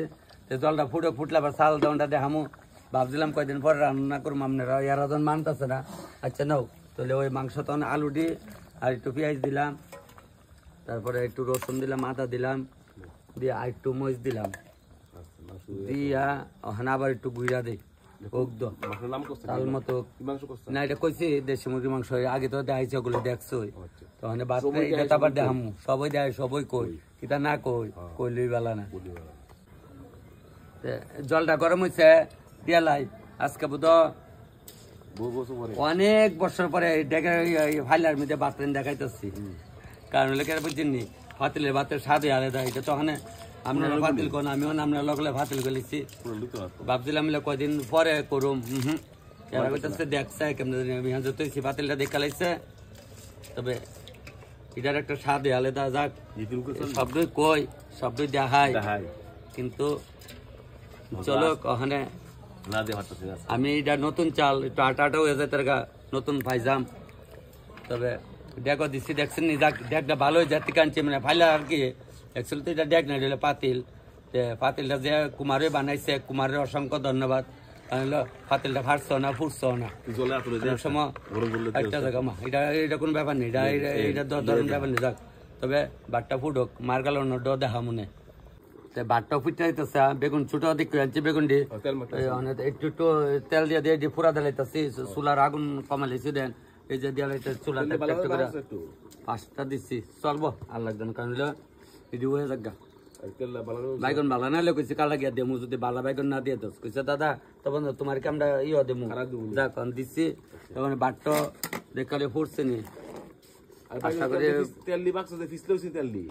জলটা ফুটলে আবার চাল দাউনটা দেখামু ভাবছিলাম কয়দিন পরে রান্না করবো আপনারা এরা যখন মানতেছে না আচ্ছা নাও তাহলে ওই মাংস তখন আলু দি আর একটু পেঁয়াজ দিলাম তারপরে একটু রসুন দিলাম আদা দিলাম দিয়ে আর একটু মরিচ দিলাম দিয়া ওখানে আবার একটু গুইরা দিই তাল মতো না এটা কইছি দেশি মুরগির মাংস আগে তো দেখাইছে ওগুলো দেখছো তখন এটা আবার দেখামু সবাই দেয় সবাই কই এটা না কইলই বেলা না জলটা গরম হয়েছে দিয়া লাই আজকে বুধ অনেক বছর পরে ফাইলার মধ্যে বাতরেন দেখাইতেছি কারণ লেখার বুঝছেননি ফাতিলের ভাতের স্বাদে আলাদা এটা তো ওখানে আপনারা ফাতিল কোন আমিও আমরা লগলে ফাতিল গেলেছি ভাবছিলাম কয়দিন পরে করুম এরা কইতেছে দেখছে কেমন যতই ফাতিলটা দেখা লাগছে তবে এটার একটা স্বাদে আলাদা যাক শব্দই কই শব্দই দেখায় কিন্তু চলো ওখানে আমি এটা নতুন চাল একটু আটাটাও হয়ে যায় তার নতুন পাইজাম তবে দেখো দিচ্ছি দেখছেন নি দেখটা ভালোই জাতি কানছে মানে ফাইলা আর কি অ্যাকচুয়ালি তো এটা দেখ না এটা পাতিল পাতিলটা যে কুমারে বানাইছে কুমারের অসংখ্য ধন্যবাদ পাতিলটা ফাটছ না ফুটছ না সময় একটা জায়গা মা এটা কোন ব্যাপার নেই এটা ধরুন ব্যাপার নেই যাক তবে বাটটা ফুটক মার গেল দেখা মনে বাটটা ফুটতে যাইতেছে বেগুন ছোট দিক আনছি বেগুন দিয়ে একটু একটু তেল দিয়ে দিয়ে ফুরা দিলাইতেছি চুলার আগুন কমাইছি দেন এই যে দিয়ে চুলাটা 5টা দিচ্ছি চলবো আর লাগবে না কারণ এটি হয়ে যাক বাইগন বালা না হলে কইছে কালা গিয়া দেমু যদি বালা বাইগন না দিয়ে দোস কইছে দাদা তখন তোমার কামটা ইয়ে দেমু যাক দিচ্ছি তখন বাটটা দেখালে ফুটছে নি আশা করি তেল দি বাক্স ফিসলেছি তেল দি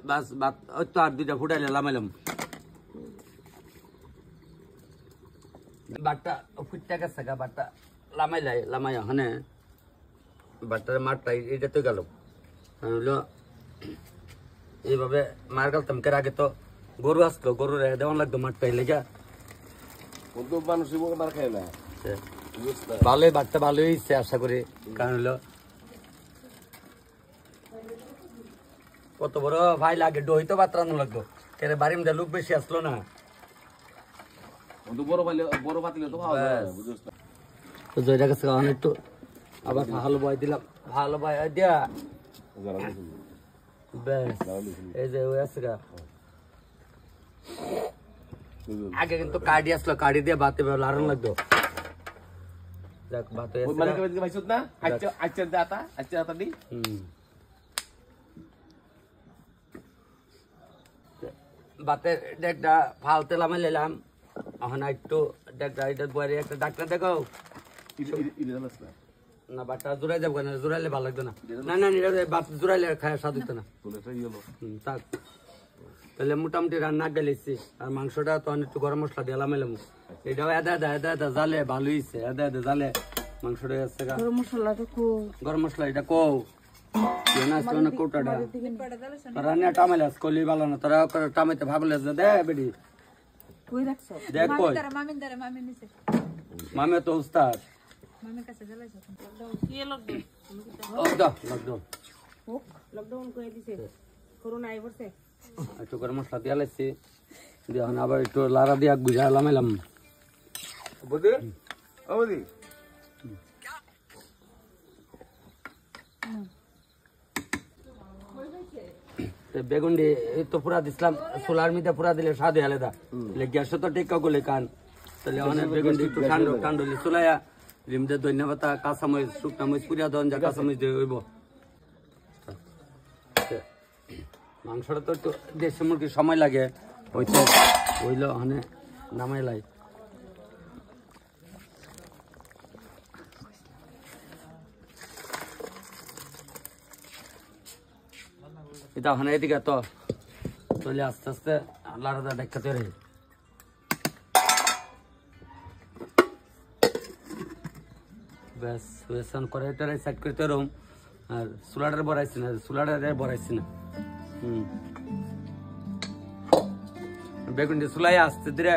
বাস বাত ওই তো আর 2টা ফুটাইলে লামাইলাম বাটটা ফুটটা গেছে গা বাটটা লামাই ওখানে বাটটার মারটা এটা তো গেল হলো এইভাবে মার গেলতাম কে আগে তো গরু আসলো গরু দেওয়ান লাগতো মাঠটা লেগা ভালোই বাচ্চা ভালোই হচ্ছে আশা করি, কারণ হলো কত বড় ভাই লাগে ডই তো বাতরানো লাগতো, কেরে বাড়ির মধ্যে লোক বেশি আসলো না, তো জয়টা কাছে একটু আবার ভালো বয় দিলাম, ভালো বয় দিয়া বেশ এই যে ওই আছে গা। আগে কিন্তু কার্ডি আসলো, কার্ডি দিয়ে বাতে লাড়ন লাগতো। যাক বাতে বাতের ডেকটা ফালতে লামে নিলাম, এখন একটু ডেকটা এটা বয়ে একটা ডাক্তার দেখো না, বাটটা জোড়াই যাবো না, জোড়াইলে ভালো লাগতো না, না না বাত জোড়াইলে খায় স্বাদ হইতো না। থাক তাহলে মোটামুটি রান্না গেলেছি, আর মাংসটা তো একটু গরম মশলা দিয়ে লামাইলাম, এটাও এদা জালে ভালো হয়েছে, এদা জালে মাংসটা আসছে। গরম মশলাটা খুব গরম মশলা এটা কো কৌটাটা রান্না টামাইলে কলি ভালো না, তোরা টামাইতে ভাবলে দে বেডি কই রাখছো? দেখ কই মামি তো উস্তাদ লকডাউন করে দিছে, করোনা আই পড়ছে। একটু গরম মশলা দিয়ে লাইছি, দিয়ে এখন আবার একটু লাড়া দিয়ে গুজা লামাইলাম। বেগুন দিয়ে তো পুরা দিছিলাম, সোলার মিতে পুরা দিলে স্বাদ আলাদা, গ্যাসও তো টেক্কা গুলি কান, তাহলে অনেক বেগুন দিয়ে একটু ঠান্ডলি চুলাইয়া রিমদের ধন্যবাদ কাঁচামরিচ শুকনা মরিচ পুরিয়া দন যা কাঁচামরিচ দিয়ে হইব। মাংসটা তো একটু দেশি মুরগির সময় লাগে, হইতে হইলো ওখানে নামাই লাই। এটা ওখানে এদিকে তো চলে আস্তে আস্তে লাড়াটা দেখাতে রে। ব্যাস বেসন করে এটারে সাইড করতে রুম, আর চুলাটার বড়াইছি না, চুলাটারে বড়াইছি না। বেগুনটি চুলাই আসতে ধীরে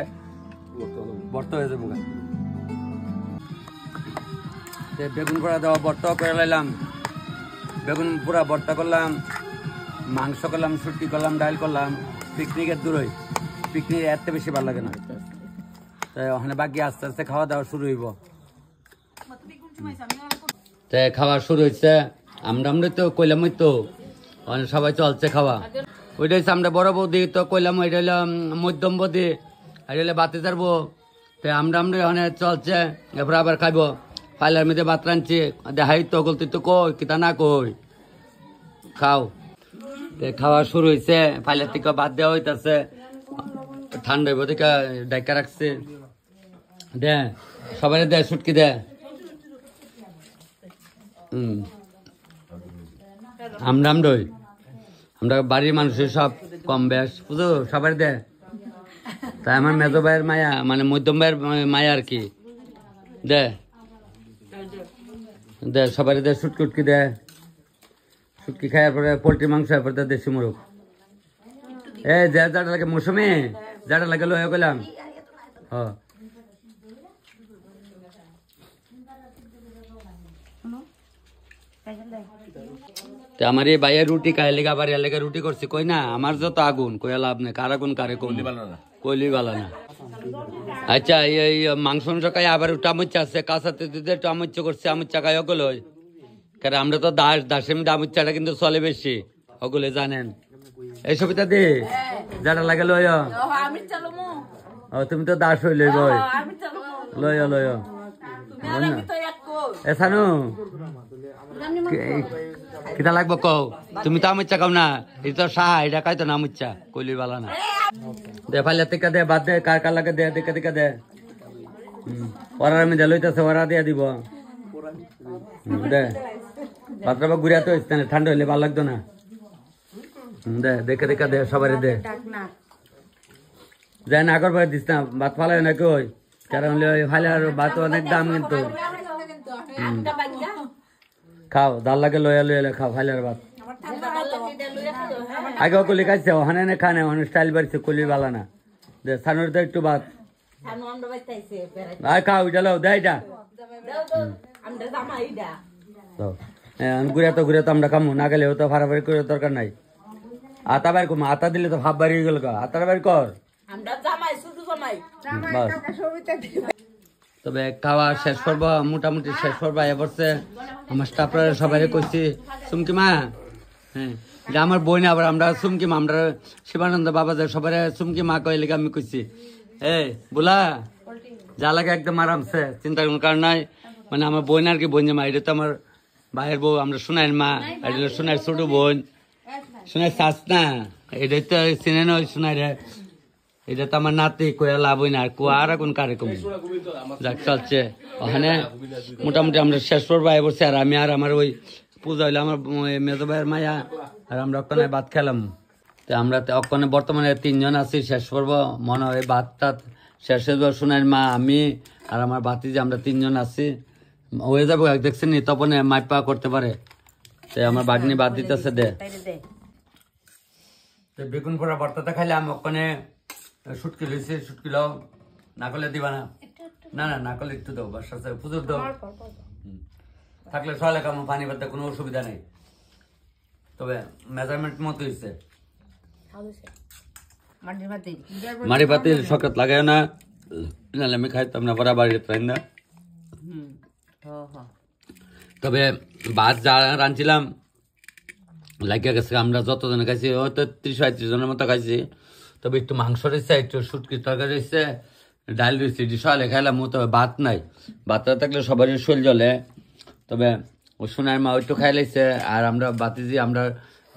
বর্ত হয়ে যাবো। বেগুন পোড়া দেওয়া বর্ত করে লাইলাম, বেগুন পুরা বর্তা করলাম, মাংস করলাম, শুটকি করলাম, ডাল করলাম। পিকনিকের দূরই, পিকনিক এত বেশি ভালো লাগে না, তাই ওখানে বাকি আস্তে আস্তে খাওয়া দাওয়া শুরু হইব। তাই খাওয়া শুরু হয়েছে, আমরা তো কইলাম ওই তো সবাই চলছে খাওয়া। ওইটা হচ্ছে আমরা বড় বৌদি, তো কইলাম ওইটা হলো মধ্যম বৌদি, আর হলে বাতে যাবো। তাই আমরা ওখানে চলছে, এরপর আবার খাইবো। পাইলার মধ্যে ভাত রাঁধছি, দেখাই তো গলতি তো কই কিতা না কই খাও। খাওয়া শুরু হয়েছে, পাইলার থেকে ভাত দেওয়া হইতেছে, ঠান্ডা হইব থেকে ডাইকা রাখছে। দে সবাই দে সুটকি দে। আমরা বাড়ির মানুষের সব কম বেশ বুঝো, সবাই দে। তাই আমার মেজো ভাইয়ের মায়া, মানে মধ্যম ভাইয়ের মায়া আর কি, দে দে সবাই দে, সুটকি দে। সুটকি খাওয়ার পরে পোল্ট্রি মাংস, এরপর দেশি মুরগ। এ যাটা লাগে মৌসুমি, যাটা লাগে লয়ে গেলাম। আমার এই ভাইয়ের রুটি খাইলে আবার এলাকায় রুটি করছি, কই না আমার যত আগুন কই লাভ নেই, কার আগুন কারে কইলি বালা না। আচ্ছা এই মাংস খাই আবার টামুচ্চা আছে, কাঁচাতে দিতে টামুচ্চা করছে, আমুচ্চা খাই ওগুলো, কারণ আমরা তো দাসের মধ্যে আমুচ্চাটা কিন্তু চলে বেশি, ওগুলো জানেন। এই সবিতা দে যারা লাগে লয়, তুমি তো দাস হইলে লয় লয় লয়। এ সানু কিতা লাগবো কও, তুমি তো আমুচ্চা খাও না, এটা তো সাহা, এটা খাইতো না আমুচ্চা, কইলি বালা না। দে ফাইলে থেকে দে, বাদ দে, কার কার লাগে দে, দেখে দেখে দে। ওরা আমি দে লইতেছে, ওরা দিয়ে দিব দে। ভাতটা ঘুরিয়া তো ঠান্ডা হইলে ভালো লাগতো না, দে দেখে দেখে দে, সবাই দে। যাই না আগর দিস না, ভাত ফালাই না কই, কারণ ফাইলে আর ভাত অনেক দাম কিন্তু। খাও দাল লাগে লয়া লইয়া খাও, ফাইলার ভাত আগে কলি খাইছে, ওখানে খানে ওখানে স্টাইল বাড়ছে, কলি বালা না। দে সানুর তো একটু ভাত সানু আমরা বাইতাইছে বেড়াই আর খাও চলো দেয় এটা দাও দাও আমরা জামাইডা ঘুরে তো আমরা খামু না গেলেও তো ফাড়াফাড়ি করে দরকার নাই আতা বাইর কম আতা দিলে তো ভাব বাড়িয়ে গেল আতার বাইর কর আমরা জামাই শুধু জামাই বাস তবে খাওয়া শেষ করবো মোটামুটি শেষ করবো এবছর আমার স্টাফরা সবাই কইছি চুমকি মা হ্যাঁ যে আমার বই না আবার আমরা চুমকি মা আমরা শিবানন্দ বাবা যে সবাই চুমকি মা কইলে আমি কইছি বলা যা লাগে একদম আরামসে চিন্তার কোনো কারণ নাই মানে আমার বোন আর কি বোন মা এটা তো আমার ভাইয়ের বউ আমরা শোনাই মা এটা শোনাই ছোট বোন শোনাই শাস না এটাই তো চিনে নয় শোনাই রে এটা তো আমার নাতি কয়া লাভ হয় না আর কোয়া আর কোন কার্যক্রম যাক চলছে ওখানে মোটামুটি আমরা শেষ করবো বসে আর আমি আর আমার ওই পূজা হইলো আমার মেজো ভাইয়ের মায়া আর আমরা ওখানে ভাত খেলাম তো আমরা ওখানে বর্তমানে 3 জন আছি শেষ করবো মনে হয় ভাত টাত শেষ হয়ে যাবো শোনাই মা আমি আর আমার বাতি যে আমরা 3 জন আছি হয়ে যাবো দেখছেন নি তখন মাইপা করতে পারে তো আমার বাগনি বাদ দিতেছে দে বেগুন পোড়া ভর্তাটা খাইলাম ওখানে শুটকি লইছে শুটকি লাও না করলে দিবা না না না না করলে একটু দাও বাসার সাথে পুজোর দাও থাকলে সকালে কাম পানি বাদতে কোনো অসুবিধা নেই তবে মেজারমেন্ট মতো হয়েছে মাটি পাতিল শকত লাগে না নাহলে আমি খাইতাম না বড় বাড়ি তাই না তবে ভাত যা রাঁধছিলাম লাগিয়ে গেছে আমরা যতজনে খাইছি হয়তো 30-35 জনের মতো খাইছি তবে একটু মাংস রয়েছে একটু শুটকির তরকারি রয়েছে ডাল রয়েছে সকালে খাইলাম তবে ভাত নাই ভাতটা থাকলে সবারই শরীর জ্বলে তবে ও সোনার মা একটু খাই লাইছে আর আমরা বাতিজি আমরা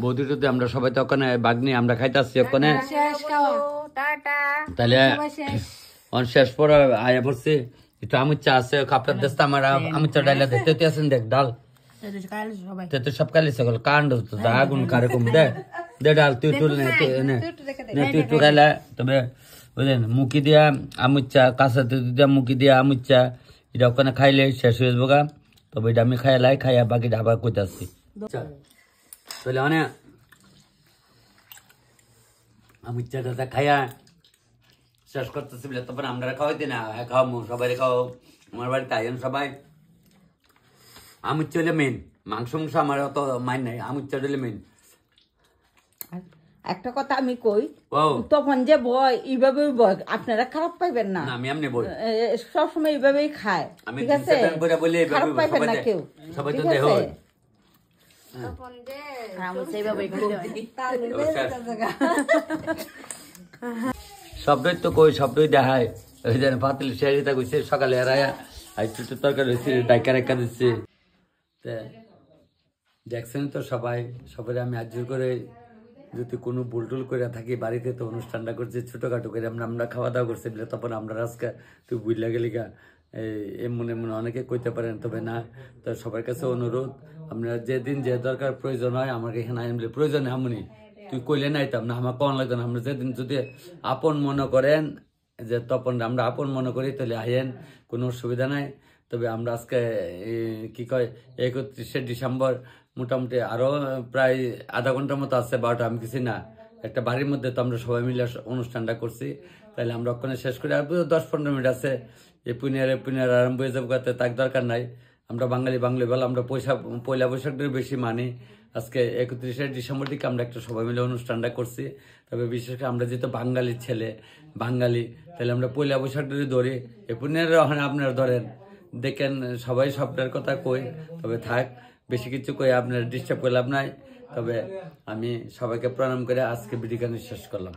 বৌদি টুদি আমরা সবাই তো ওখানে বাগনি আমরা খাইতেছি ওখানে তাহলে শেষ পর আয়া পড়ছি একটু আমুচ্চা আছে কাপড় দেশটা আমার আমুচ্চা ডাইলা দেখতে আছেন দেখ ডাল তো সব কালি সকল কাণ্ড তো আগুন কারকম দে ডাল তুই তুই তুই খাইলা তবে বুঝলেন মুখি দিয়া আমুচ্চা কাঁচা দিয়া মুখি দিয়া আমুচ্চা এটা ওখানে খাইলে শেষ হয়ে যাবো গা তবে এটা আমি খাইলাই খাইয়া বাকি আবার কইতে আসছি তাহলে মানে আমুচ্চাটা খাইয়া শেষ করতেছি বলে তখন আমরা খাওয়াইতে না খাওয়াবো সবাই খাও আমার বাড়িতে আইন সবাই আমুচ্চা হলে মেন মাংস মাংস আমার অত মাইন নাই আমুচ্চা হলে মেন একটা কথা আমি কই ও তখন যে বয় এইভাবেই বয় আপনারা খারাপ পাইবেন না আমি এমনি বই সবসময় এইভাবেই খায় আমি ঠিক আছে খারাপ পাইবেন না কেউ সবাই তো ঠিক দেহ আছে? শব্দই তো কই শব্দই দেখায় ওই যেন পাতিল শেয়ারিতা কইছে সকালে এরায়া আর একটু তরকারি হয়েছে ডাইকা রেখা দিচ্ছে দেখছেন তো সবাই আমি আজর করে যদি কোনো বুলটুল করে থাকি বাড়িতে তো অনুষ্ঠানটা করছি ছোটখাটো করে আমরা খাওয়া দাওয়া করছি বলে তখন আমরা আজকে তুই বুঝলা গেলি গা মনে মনে অনেকে কইতে পারেন তবে না তো সবার কাছে অনুরোধ আমরা যেদিন যে দরকার প্রয়োজন হয় আমাকে এখানে আইন বলে প্রয়োজন এমনই তুই কইলে নাইতাম না আমার কন লাগতো না আমরা যেদিন যদি আপন মনে করেন যে তখন আমরা আপন মনে করি তাহলে আইন কোনো অসুবিধা নাই তবে আমরা আজকে কি কয় 31শে ডিসেম্বর মোটামুটি আরো প্রায় আধা ঘন্টার মতো আছে 12টা আমি কিছু না একটা বাড়ির মধ্যে তো আমরা সবাই মিলে অনুষ্ঠানটা করছি তাহলে আমরা ওখানে শেষ করি আর 10-15 মিনিট আছে এই পুনিয়ার আরম্ভ হয়ে যাবো তার দরকার নাই আমরা বাঙালি বলে আমরা পয়লা বৈশাখের বেশি মানি আজকে 31শে ডিসেম্বর দিকে আমরা একটা সবাই মিলে অনুষ্ঠানটা করছি তবে বিশেষ করে আমরা যেহেতু বাঙালির ছেলে বাঙালি তাহলে আমরা পয়লা বৈশাখের ধরি এই পুনিয়ার ওখানে আপনারা ধরেন দেখেন সবাই সবটার কথা কই তবে থাক বেশি কিছু কই আপনার ডিস্টার্ব করলাম নাই তবে আমি সবাইকে প্রণাম করে আজকে ভিডিওটা শেষ করলাম।